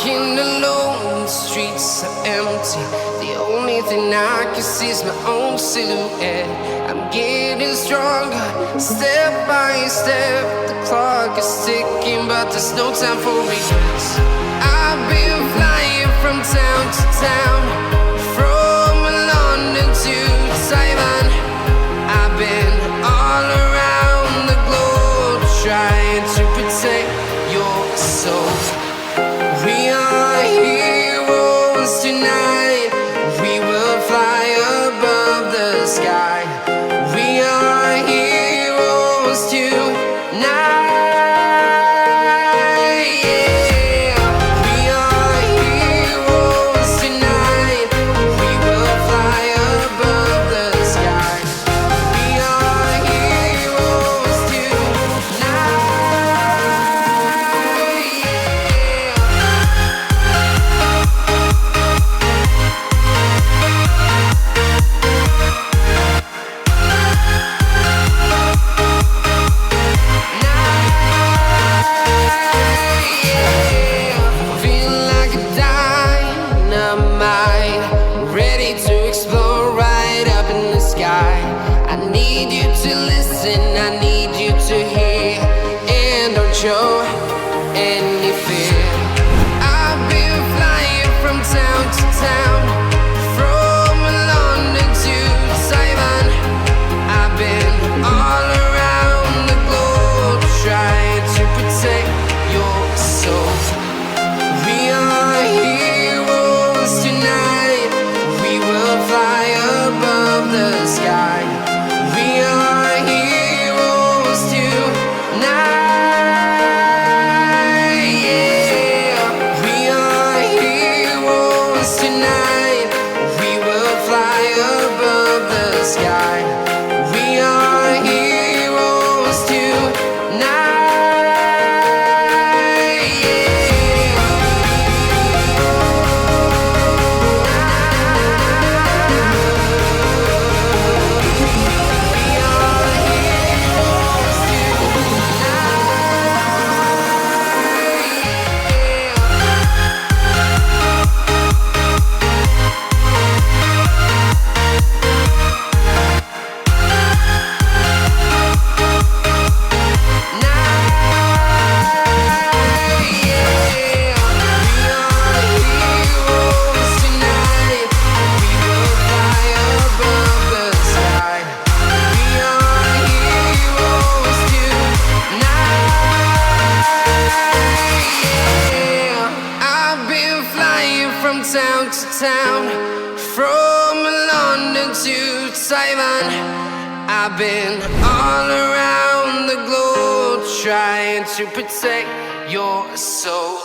walking alone, the streets are empty. The only thing I can see is my own silhouette. I'm getting stronger, step by step. The clock is ticking, but there's no time for regrets. I've been flying from town to town, from London to Taiwan. I've been all around the globe, trying to protect your soul. We are heroes tonight. We will fly above the sky. We are heroes tonight. Yeah. We are heroes tonight. We will fly above the sky. We are heroes tonight. Feel like a dynamite, ready to explode right up in the sky. I need you to listen, I need you to hear, and don't show any fear. I've been flying from town to town, from London to Taiwan. I've been all around the globe, trying to protect your soul. We are heroes tonight. We will fly above the sky. We are heroes tonight. Yeah. We are heroes tonight. We will fly above the sky. We are heroes tonight. Town to town, from London to Taiwan. I've been all around the globe, trying to protect your soul.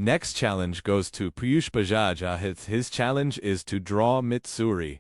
Next challenge goes to Piyush Bajaj. His challenge is to draw Mitsuri.